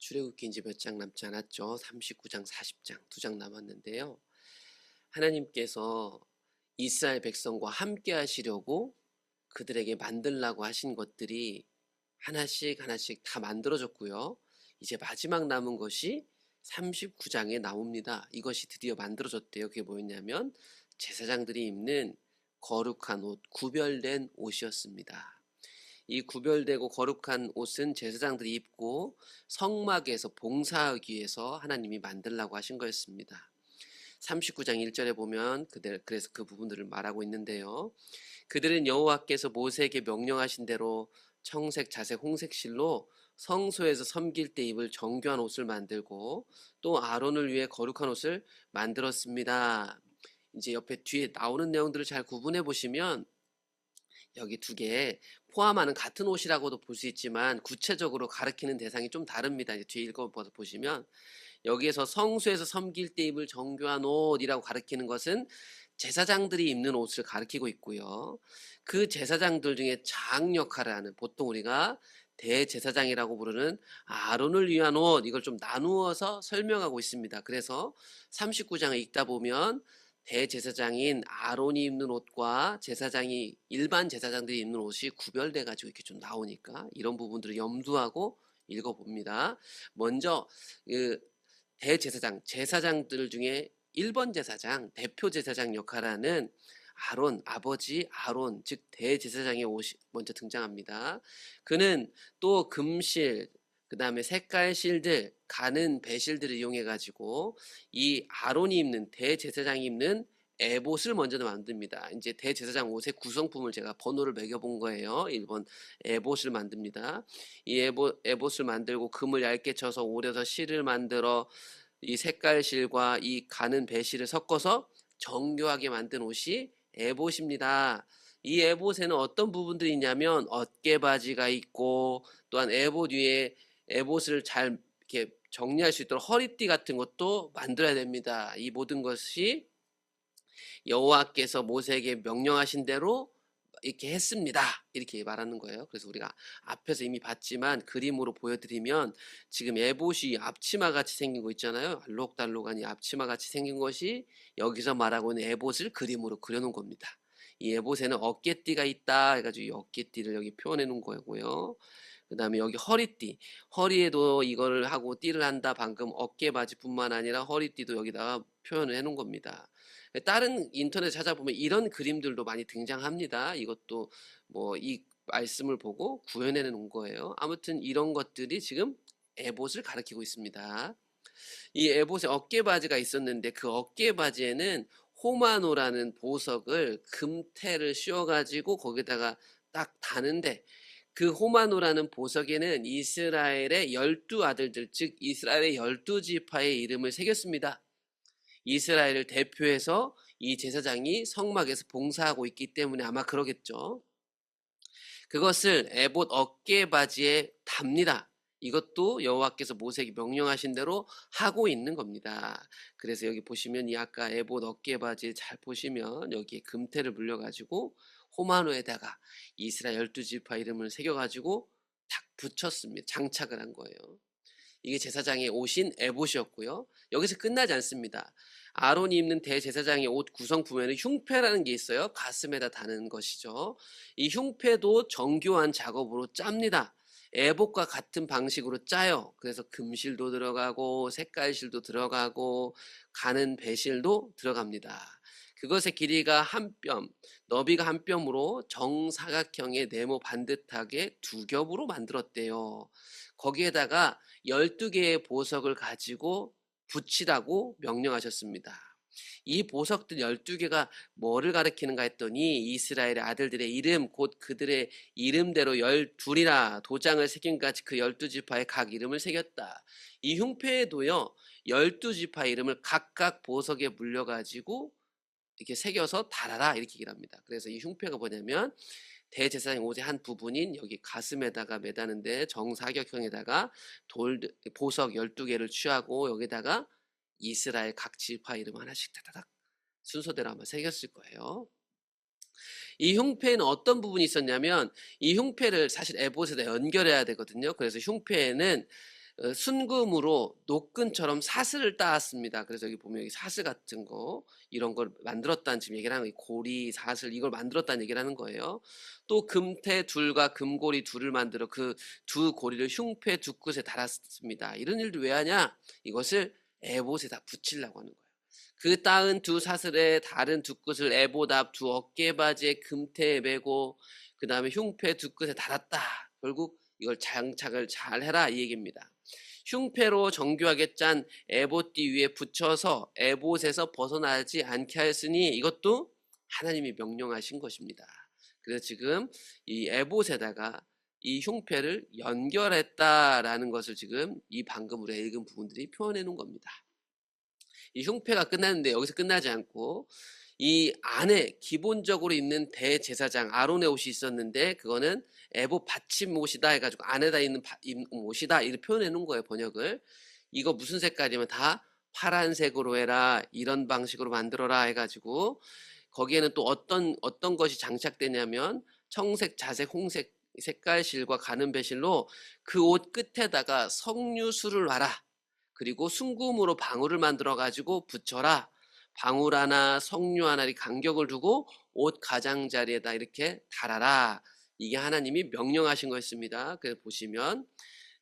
출애굽기 이제 몇 장 남지 않았죠. 39장, 40장 두 장 남았는데요. 하나님께서 이스라엘 백성과 함께 하시려고 그들에게 만들라고 하신 것들이 하나씩 하나씩 다 만들어졌고요. 이제 마지막 남은 것이 39장에 나옵니다. 이것이 드디어 만들어졌대요. 그게 뭐였냐면 제사장들이 입는 거룩한 옷, 구별된 옷이었습니다. 이 구별되고 거룩한 옷은 제사장들이 입고 성막에서 봉사하기 위해서 하나님이 만들라고 하신 거였습니다. 39장 1절에 보면 그래서 그 부분들을 말하고 있는데요. 그들은 여호와께서 모세에게 명령하신 대로 청색, 자색, 홍색 실로 성소에서 섬길 때 입을 정교한 옷을 만들고 또 아론을 위해 거룩한 옷을 만들었습니다. 이제 옆에 뒤에 나오는 내용들을 잘 구분해 보시면 여기 두 개 포함하는 같은 옷이라고도 볼 수 있지만 구체적으로 가리키는 대상이 좀 다릅니다. 이제 뒤에 읽어봐서 보시면 여기에서 성소에서 섬길 때 입을 정교한 옷이라고 가리키는 것은 제사장들이 입는 옷을 가리키고 있고요. 그 제사장들 중에 장 역할을 하는 보통 우리가 대제사장이라고 부르는 아론을 위한 옷 이걸 좀 나누어서 설명하고 있습니다. 그래서 39장을 읽다 보면 대제사장인 아론이 입는 옷과 제사장이 일반 제사장들이 입는 옷이 구별돼 가지고 이렇게 좀 나오니까 이런 부분들을 염두하고 읽어봅니다. 먼저 그 대제사장, 제사장들 중에 1번 제사장, 대표 제사장 역할하는 아론, 아버지 아론, 즉 대제사장의 옷이 먼저 등장합니다. 그는 또 금실, 그 다음에 색깔실들, 가는 배실들을 이용해 가지고 이 아론이 입는 대제사장이 입는 에봇을 먼저 만듭니다. 이제 대제사장 옷의 구성품을 제가 번호를 매겨본 거예요. 1번 에봇을 만듭니다. 이 에봇을 만들고 금을 얇게 쳐서 오려서 실을 만들어 이 색깔실과 이 가는 배실을 섞어서 정교하게 만든 옷이 에봇입니다. 이 에봇에는 어떤 부분들이 있냐면 어깨바지가 있고 또한 에봇 위에 에봇을 잘 이렇게 정리할 수 있도록 허리띠 같은 것도 만들어야 됩니다. 이 모든 것이 여호와께서 모세에게 명령하신 대로 이렇게 했습니다. 이렇게 말하는 거예요. 그래서 우리가 앞에서 이미 봤지만 그림으로 보여드리면 지금 에봇이 앞치마 같이 생긴 거 있잖아요. 알록달록한 이 앞치마 같이 생긴 것이 여기서 말하고 있는 에봇을 그림으로 그려놓은 겁니다. 이 에봇에는 어깨띠가 있다 해가지고 이 어깨띠를 여기 표현해 놓은 거고요. 그 다음에 여기 허리띠, 허리에도 이거를 하고 띠를 한다. 방금 어깨 바지뿐만 아니라 허리띠도 여기다가 표현을 해 놓은 겁니다. 다른 인터넷 찾아보면 이런 그림들도 많이 등장합니다. 이것도 뭐 이 말씀을 보고 구현해 놓은 거예요. 아무튼 이런 것들이 지금 에봇을 가리키고 있습니다. 이 에봇에 어깨 바지가 있었는데 그 어깨 바지에는 호마노라는 보석을 금테를 씌워 가지고 거기다가 딱 다는데 그 호마노라는 보석에는 이스라엘의 12아들들 즉 이스라엘의 12지파의 이름을 새겼습니다. 이스라엘을 대표해서 이 제사장이 성막에서 봉사하고 있기 때문에 아마 그러겠죠. 그것을 에봇 어깨바지에 답니다. 이것도 여호와께서 모세에게 명령하신 대로 하고 있는 겁니다. 그래서 여기 보시면 이 아까 에봇 어깨바지 잘 보시면 여기에 금테를 물려가지고 호마노에다가 이스라엘 12지파 이름을 새겨가지고 딱 붙였습니다. 장착을 한 거예요. 이게 제사장의 옷인 에봇이었고요. 여기서 끝나지 않습니다. 아론이 입는 대제사장의 옷 구성품에는 흉패라는 게 있어요. 가슴에다 다는 것이죠. 이 흉패도 정교한 작업으로 짭니다. 에봇과 같은 방식으로 짜요. 그래서 금실도 들어가고 색깔실도 들어가고 가는 배실도 들어갑니다. 그것의 길이가 한 뼘, 너비가 한 뼘으로 정사각형의 네모 반듯하게 두 겹으로 만들었대요. 거기에다가 12개의 보석을 가지고 붙이라고 명령하셨습니다. 이 보석들 12개가 뭐를 가리키는가 했더니 이스라엘의 아들들의 이름 곧 그들의 이름대로 12이라 도장을 새긴 같이 그 12지파의 각 이름을 새겼다. 이 흉패에도요 12지파 이름을 각각 보석에 물려가지고 이렇게 새겨서 달아라 이렇게 얘기를 합니다. 그래서 이 흉패가 뭐냐면 대제사장의 옷의 한 부분인 여기 가슴에다가 매다는데 정사각형에다가 보석 12개를 취하고 여기다가 이스라엘 각 지파 이름 하나씩 다다닥 순서대로 아마 새겼을 거예요. 이 흉패에는 어떤 부분이 있었냐면 이 흉패를 사실 에봇에다 연결해야 되거든요. 그래서 흉패에는 순금으로 노끈처럼 사슬을 따았습니다. 그래서 여기 보면 여기 사슬 같은 거 이런 걸 만들었다는 지금 얘기를 하는 거예요. 고리, 사슬 이걸 만들었다는 얘기를 하는 거예요. 또 금태 둘과 금고리 둘을 만들어 그 두 고리를 흉패 두 끝에 달았습니다. 이런 일도 왜 하냐? 이것을 에봇에다 붙이려고 하는 거예요. 그 따은 두 사슬에 다른 두 끝을 에봇 앞 두 어깨바지에 금태에 메고 그 다음에 흉패 두 끝에 달았다. 결국 이걸 장착을 잘 해라 이 얘기입니다. 흉패로 정교하게 짠 에봇띠 위에 붙여서 에봇에서 벗어나지 않게 하였으니 이것도 하나님이 명령하신 것입니다. 그래서 지금 이 에봇에다가 이 흉패를 연결했다라는 것을 지금 이 방금 우리가 읽은 부분들이 표현해 놓은 겁니다. 이 흉패가 끝났는데 여기서 끝나지 않고 이 안에 기본적으로 입는 대제사장 아론의 옷이 있었는데 그거는 에봇 받침 옷이다 해가지고 안에다 있는 옷이다 이렇게 표현해 놓은 거예요. 번역을. 이거 무슨 색깔이면 다 파란색으로 해라 이런 방식으로 만들어라 해가지고 거기에는 또 어떤 것이 장착되냐면 청색, 자색, 홍색 색깔실과 가는 배실로 그 옷 끝에다가 석류수를 놔라. 그리고 순금으로 방울을 만들어 가지고 붙여라. 방울 하나, 석류 하나의 간격을 두고 옷 가장자리에다 이렇게 달아라. 이게 하나님이 명령하신 거였습니다. 그래서 보시면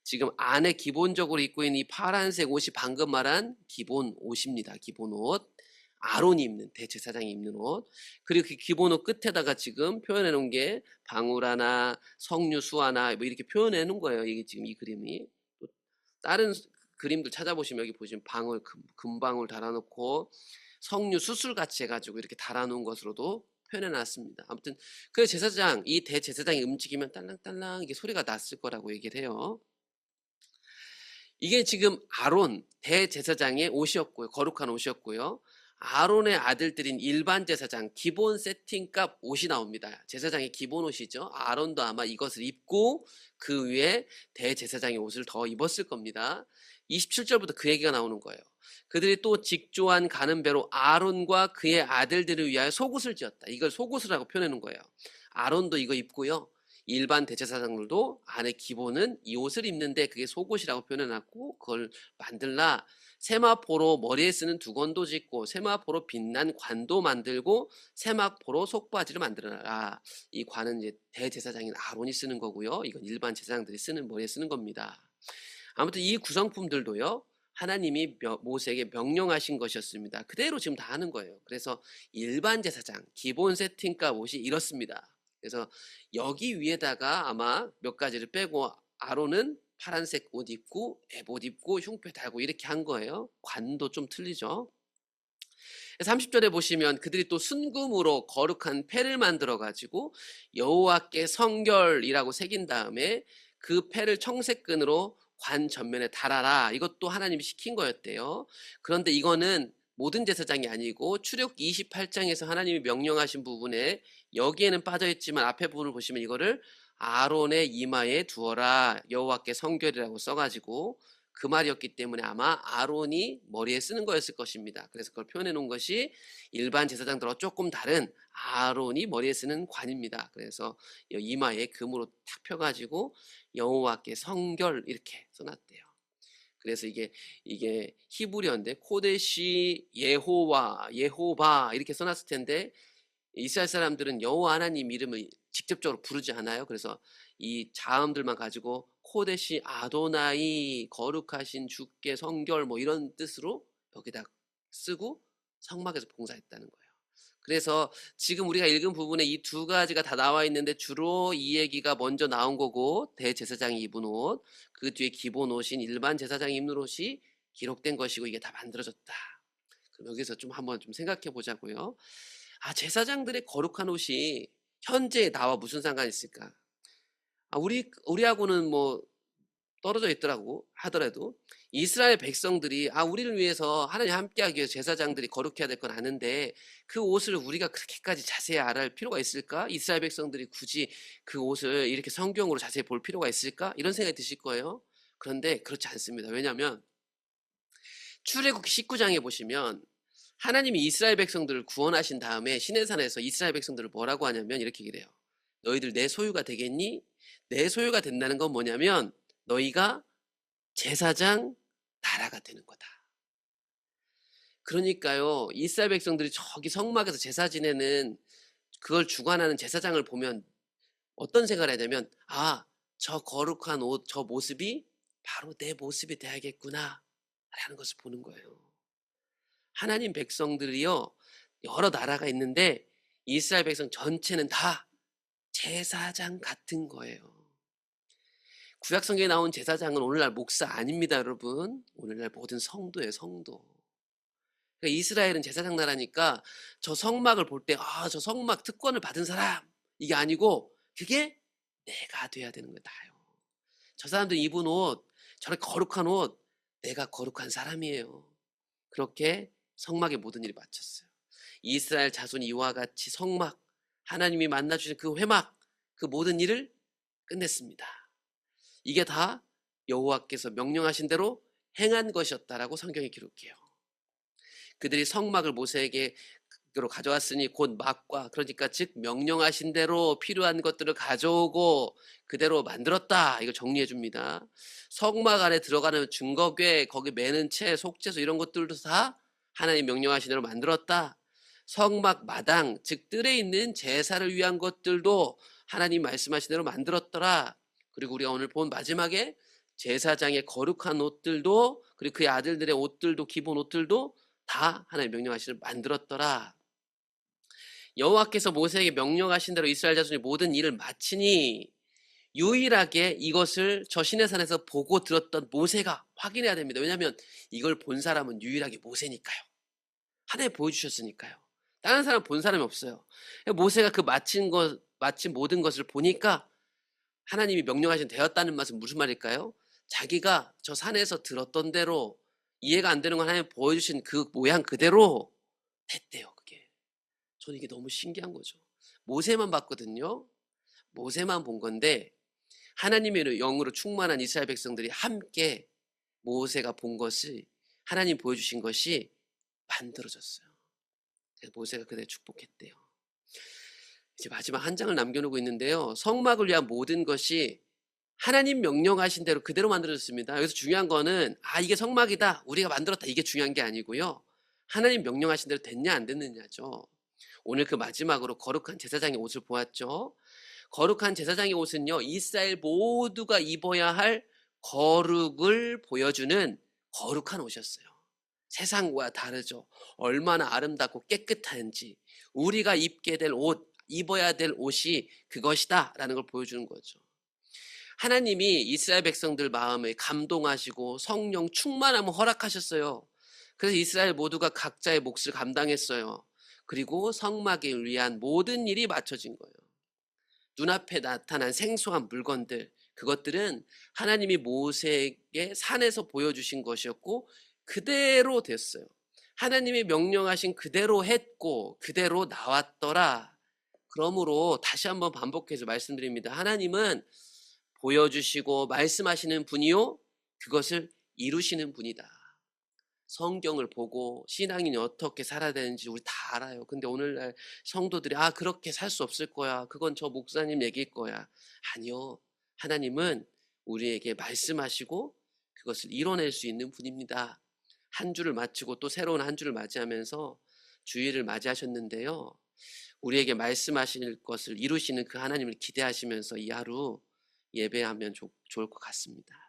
지금 안에 기본적으로 입고 있는 이 파란색 옷이 방금 말한 기본 옷입니다. 기본 옷. 아론이 입는 대제사장이 입는 옷. 그리고 그 기본 옷 끝에다가 지금 표현해 놓은 게 방울 하나, 석류수 하나 뭐 이렇게 표현해 놓은 거예요. 이게 지금 이 그림이. 또 다른 그림들 찾아보시면 여기 보시면 방울 금방울 달아놓고 석류 수술같이 해가지고 이렇게 달아놓은 것으로도 표현해 놨습니다. 아무튼 그 제사장 이 대제사장이 움직이면 딸랑딸랑 이게 소리가 났을 거라고 얘기를 해요. 이게 지금 아론 대제사장의 옷이었고요. 거룩한 옷이었고요. 아론의 아들들인 일반 제사장 기본 세팅값 옷이 나옵니다. 제사장의 기본 옷이죠. 아론도 아마 이것을 입고 그 위에 대제사장의 옷을 더 입었을 겁니다. 27절부터 그 얘기가 나오는 거예요. 그들이 또 직조한 가는 배로 아론과 그의 아들들을 위하여 속옷을 지었다. 이걸 속옷이라고 표현해 놓은 거예요. 아론도 이거 입고요. 일반 대제사장들도 안에 기본은 이 옷을 입는데 그게 속옷이라고 표현해놨고 그걸 만들라. 세마포로 머리에 쓰는 두건도 짓고 세마포로 빛난 관도 만들고 세마포로 속바지를 만들어라. 이 관은 이제 대제사장인 아론이 쓰는 거고요. 이건 일반 제사장들이 쓰는 머리에 쓰는 겁니다. 아무튼 이 구성품들도요. 하나님이 모세에게 명령하신 것이었습니다. 그대로 지금 다 하는 거예요. 그래서 일반 제사장 기본 세팅값 옷이 이렇습니다. 그래서 여기 위에다가 아마 몇 가지를 빼고 아론은 파란색 옷 입고 에봇 입고 흉패 달고 이렇게 한 거예요. 관도 좀 틀리죠. 30절에 보시면 그들이 또 순금으로 거룩한 패를 만들어 가지고 여호와께 성결이라고 새긴 다음에 그 패를 청색끈으로 관 전면에 달아라. 이것도 하나님이 시킨 거였대요. 그런데 이거는 모든 제사장이 아니고 출애굽기 28장에서 하나님이 명령하신 부분에 여기에는 빠져 있지만 앞에 부분을 보시면 이거를 아론의 이마에 두어라. 여호와께 성결이라고 써가지고 그 말이었기 때문에 아마 아론이 머리에 쓰는 거였을 것입니다. 그래서 그걸 표현해 놓은 것이 일반 제사장들과 조금 다른 아론이 머리에 쓰는 관입니다. 그래서 이마에 금으로 탁 펴가지고 여호와께 성결 이렇게 써놨대요. 그래서 이게 히브리어인데 코데시 예호바 이렇게 써놨을 텐데 이스라엘 사람들은 여호와 하나님 이름을 직접적으로 부르지 않아요. 그래서 이 자음들만 가지고 코데시 아도나이 거룩하신 주께 성결 뭐 이런 뜻으로 여기다 쓰고 성막에서 봉사했다는 거예요. 그래서 지금 우리가 읽은 부분에 이 두 가지가 다 나와 있는데 주로 이 얘기가 먼저 나온 거고 대제사장이 입은 옷, 그 뒤에 기본 옷인 일반 제사장이 입는 옷이 기록된 것이고 이게 다 만들어졌다. 그럼 여기서 좀 한번 좀 생각해 보자고요. 제사장들의 거룩한 옷이 현재 나와 무슨 상관이 있을까? 우리하고는 뭐 떨어져 있더라고 하더라도 이스라엘 백성들이 우리를 위해서 하나님 함께하기 위해서 제사장들이 거룩해야 될 건 아는데 그 옷을 우리가 그렇게까지 자세히 알아야 할 필요가 있을까? 이스라엘 백성들이 굳이 그 옷을 이렇게 성경으로 자세히 볼 필요가 있을까? 이런 생각이 드실 거예요. 그런데 그렇지 않습니다. 왜냐하면 출애굽기 19장에 보시면 하나님이 이스라엘 백성들을 구원하신 다음에 시내산에서 이스라엘 백성들을 뭐라고 하냐면 이렇게 얘기를 해요. 너희들 내 소유가 되겠니? 내 소유가 된다는 건 뭐냐면 너희가 제사장 나라가 되는 거다. 그러니까요, 이스라엘 백성들이 저기 성막에서 제사 지내는 그걸 주관하는 제사장을 보면 어떤 생각을 해야 되면, 아, 저 거룩한 옷, 저 모습이 바로 내 모습이 돼야겠구나 라는 것을 보는 거예요. 하나님 백성들이요, 여러 나라가 있는데 이스라엘 백성 전체는 다 제사장 같은 거예요. 구약 성경에 나온 제사장은 오늘날 목사 아닙니다, 여러분. 오늘날 모든 성도예요, 성도. 그러니까 이스라엘은 제사장 나라니까 저 성막을 볼 때, 아, 저 성막 특권을 받은 사람, 이게 아니고 그게 내가 돼야 되는 거예요, 다요. 저 사람들 입은 옷, 저렇게 거룩한 옷, 내가 거룩한 사람이에요. 그렇게 성막의 모든 일이 마쳤어요. 이스라엘 자손이 이와 같이 성막, 하나님이 만나주신 그 회막, 그 모든 일을 끝냈습니다. 이게 다 여호와께서 명령하신 대로 행한 것이었다라고 성경이 기록해요. 그들이 성막을 모세에게 로 가져왔으니 곧 막과, 그러니까 즉 명령하신 대로 필요한 것들을 가져오고 그대로 만들었다, 이걸 정리해 줍니다. 성막 안에 들어가는 증거궤, 거기 매는 채, 속죄소 이런 것들도 다 하나님 명령하신 대로 만들었다. 성막 마당, 즉 뜰에 있는 제사를 위한 것들도 하나님 말씀하신 대로 만들었더라. 그리고 우리가 오늘 본 마지막에 제사장의 거룩한 옷들도, 그리고 그의 아들들의 옷들도, 기본 옷들도 다 하나님 명령하신 대로 만들었더라. 여호와께서 모세에게 명령하신 대로 이스라엘 자손이 모든 일을 마치니 유일하게 이것을 저 시내산에서 보고 들었던 모세가 확인해야 됩니다. 왜냐하면 이걸 본 사람은 유일하게 모세니까요. 하나님 보여주셨으니까요. 다른 사람 본 사람이 없어요. 모세가 그 마친 모든 것을 보니까 하나님이 명령하신 되었다는 말은 무슨 말일까요? 자기가 저 산에서 들었던 대로, 이해가 안 되는 건 하나님 보여주신 그 모양 그대로 됐대요, 그게. 저는 이게 너무 신기한 거죠. 모세만 봤거든요. 모세만 본 건데 하나님의 영으로 충만한 이스라엘 백성들이 함께 모세가 본 것을, 하나님 보여주신 것이 만들어졌어요. 그래서 모세가 그대 축복했대요. 이제 마지막 한 장을 남겨놓고 있는데요. 성막을 위한 모든 것이 하나님 명령하신 대로 그대로 만들어졌습니다. 여기서 중요한 거는, 아, 이게 성막이다, 우리가 만들었다, 이게 중요한 게 아니고요. 하나님 명령하신 대로 됐냐 안 됐느냐죠. 오늘 그 마지막으로 거룩한 제사장의 옷을 보았죠. 거룩한 제사장의 옷은요, 이스라엘 모두가 입어야 할 거룩을 보여주는 거룩한 옷이었어요. 세상과 다르죠. 얼마나 아름답고 깨끗한지, 우리가 입게 될 옷, 입어야 될 옷이 그것이다 라는 걸 보여주는 거죠. 하나님이 이스라엘 백성들 마음에 감동하시고 성령 충만함을 허락하셨어요. 그래서 이스라엘 모두가 각자의 몫을 감당했어요. 그리고 성막에 위한 모든 일이 맞춰진 거예요. 눈앞에 나타난 생소한 물건들, 그것들은 하나님이 모세에게 산에서 보여주신 것이었고 그대로 됐어요. 하나님이 명령하신 그대로 했고 그대로 나왔더라. 그러므로 다시 한번 반복해서 말씀드립니다. 하나님은 보여주시고 말씀하시는 분이요, 그것을 이루시는 분이다. 성경을 보고 신앙인이 어떻게 살아야 되는지 우리 다 알아요. 근데 오늘날 성도들이, 아, 그렇게 살 수 없을 거야, 그건 저 목사님 얘기일 거야. 아니요, 하나님은 우리에게 말씀하시고 그것을 이뤄낼 수 있는 분입니다. 한 주를 마치고 또 새로운 한 주를 맞이하면서 주일을 맞이하셨는데요, 우리에게 말씀하실 것을 이루시는 그 하나님을 기대하시면서 이 하루 예배하면 좋을 것 같습니다.